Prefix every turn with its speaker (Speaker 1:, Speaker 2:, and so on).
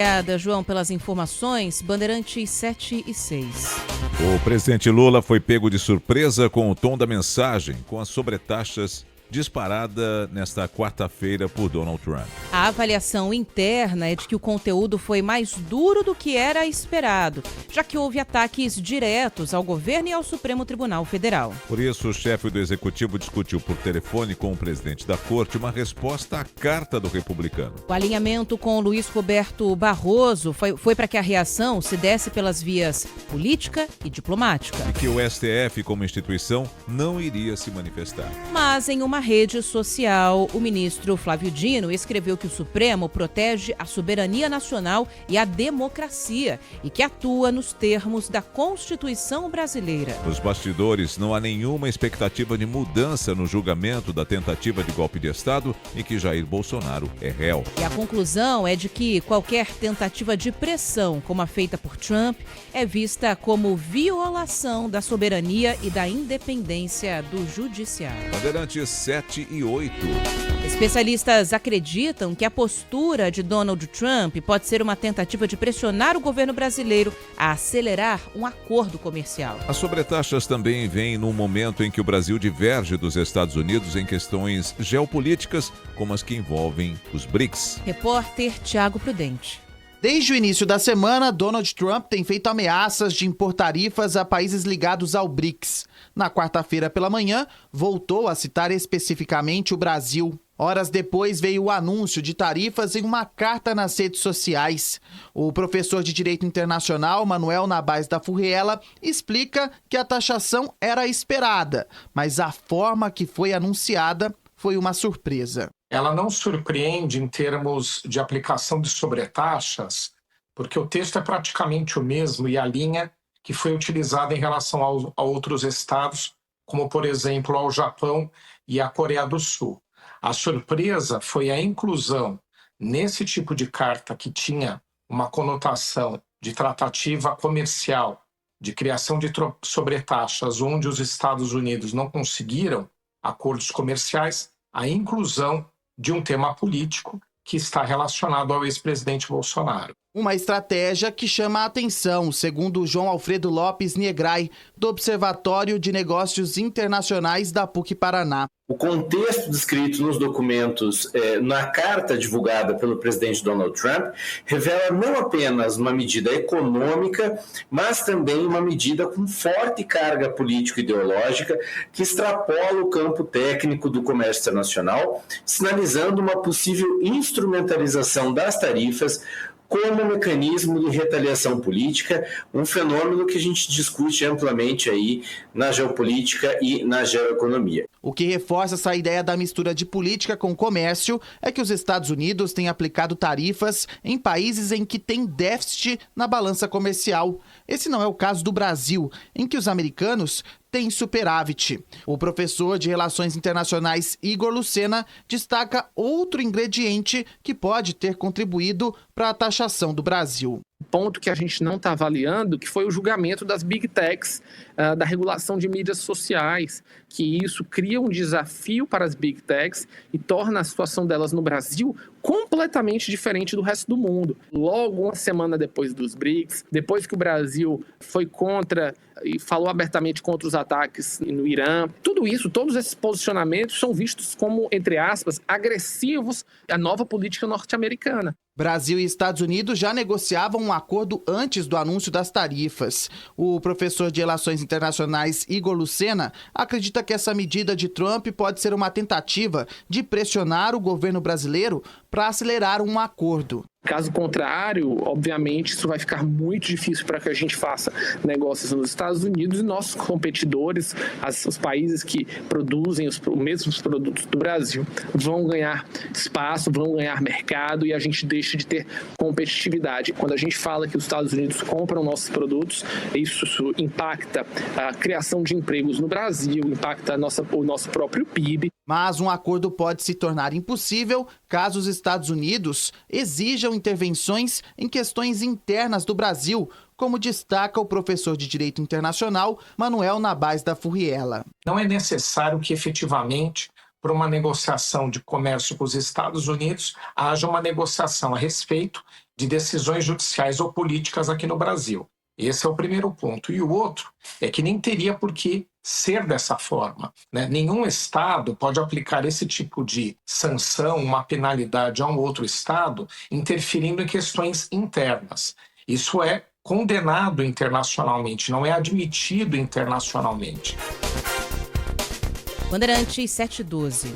Speaker 1: Obrigada, João, pelas informações. Bandeirantes 7 e 6.
Speaker 2: O presidente Lula foi pego de surpresa com o tom da mensagem, com as sobretaxas disparada nesta quarta-feira por Donald Trump.
Speaker 1: A avaliação interna é de que o conteúdo foi mais duro do que era esperado, já que houve ataques diretos ao governo e ao Supremo Tribunal Federal.
Speaker 2: Por isso, o chefe do executivo discutiu por telefone com o presidente da corte uma resposta à carta do republicano.
Speaker 1: O alinhamento com Luiz Roberto Barroso foi para que a reação se desse pelas vias política e diplomática.
Speaker 2: E que o STF, como instituição, não iria se manifestar.
Speaker 1: Mas em uma rede social, o ministro Flávio Dino escreveu que o Supremo protege a soberania nacional e a democracia e que atua nos termos da Constituição brasileira.
Speaker 2: Nos bastidores, não há nenhuma expectativa de mudança no julgamento da tentativa de golpe de Estado em que Jair Bolsonaro é réu.
Speaker 1: E a conclusão é de que qualquer tentativa de pressão, como a feita por Trump, é vista como violação da soberania e da independência do judiciário.
Speaker 2: Bandeirantes 7 e 8.
Speaker 1: Especialistas acreditam que a postura de Donald Trump pode ser uma tentativa de pressionar o governo brasileiro a acelerar um acordo comercial.
Speaker 2: As sobretaxas também vêm num momento em que o Brasil diverge dos Estados Unidos em questões geopolíticas, como as que envolvem os BRICS.
Speaker 1: Repórter Tiago Prudente.
Speaker 3: Desde o início da semana, Donald Trump tem feito ameaças de impor tarifas a países ligados ao BRICS. Na quarta-feira pela manhã, voltou a citar especificamente o Brasil. Horas depois veio o anúncio de tarifas em uma carta nas redes sociais. O professor de Direito Internacional, Manuel Nabais da Furriela, explica que a taxação era esperada, mas a forma que foi anunciada foi uma surpresa.
Speaker 4: Ela não surpreende em termos de aplicação de sobretaxas, porque o texto é praticamente o mesmo e a linha que foi utilizada em relação a outros estados, como, por exemplo, ao Japão e à Coreia do Sul. A surpresa foi a inclusão nesse tipo de carta que tinha uma conotação de tratativa comercial, de criação de sobretaxas, onde os Estados Unidos não conseguiram acordos comerciais, a inclusão de um tema político que está relacionado ao ex-presidente Bolsonaro.
Speaker 3: Uma estratégia que chama a atenção, segundo João Alfredo Lopes Niegrai, do Observatório de Negócios Internacionais da PUC-Paraná.
Speaker 5: O contexto descrito nos documentos, na carta divulgada pelo presidente Donald Trump, revela não apenas uma medida econômica, mas também uma medida com forte carga político-ideológica que extrapola o campo técnico do comércio internacional, sinalizando uma possível instrumentalização das tarifas como mecanismo de retaliação política, um fenômeno que a gente discute amplamente aí na geopolítica e na geoeconomia.
Speaker 3: O que reforça essa ideia da mistura de política com comércio é que os Estados Unidos têm aplicado tarifas em países em que tem déficit na balança comercial. Esse não é o caso do Brasil, em que os americanos têm superávit. O professor de Relações Internacionais Igor Lucena destaca outro ingrediente que pode ter contribuído para a taxação do Brasil.
Speaker 6: Ponto que a gente não está avaliando, que foi o julgamento das Big Techs, da regulação de mídias sociais, que isso cria um desafio para as Big Techs e torna a situação delas no Brasil completamente diferente do resto do mundo. Logo, uma semana depois dos BRICS, depois que o Brasil foi contra e falou abertamente contra os ataques no Irã, tudo isso, todos esses posicionamentos são vistos como, entre aspas, agressivos à nova política norte-americana.
Speaker 3: Brasil e Estados Unidos já negociavam um acordo antes do anúncio das tarifas. O professor de Relações Internacionais Igor Lucena acredita que essa medida de Trump pode ser uma tentativa de pressionar o governo brasileiro para acelerar um acordo.
Speaker 6: Caso contrário, obviamente, isso vai ficar muito difícil para que a gente faça negócios nos Estados Unidos e nossos competidores, os países que produzem os mesmos produtos do Brasil, vão ganhar espaço, vão ganhar mercado e a gente deixa de ter competitividade. Quando a gente fala que os Estados Unidos compram nossos produtos, isso impacta a criação de empregos no Brasil, impacta o nosso próprio PIB.
Speaker 3: Mas um acordo pode se tornar impossível caso os Estados Unidos exijam intervenções em questões internas do Brasil, como destaca o professor de Direito Internacional, Manuel Nabais da Furriela.
Speaker 4: Não é necessário que efetivamente, para uma negociação de comércio com os Estados Unidos, haja uma negociação a respeito de decisões judiciais ou políticas aqui no Brasil. Esse é o primeiro ponto. E o outro é que nem teria por que ser dessa forma, né? Nenhum Estado pode aplicar esse tipo de sanção, uma penalidade a um outro Estado, interferindo em questões internas. Isso é condenado internacionalmente, não é admitido internacionalmente.
Speaker 1: Bandeirantes 712.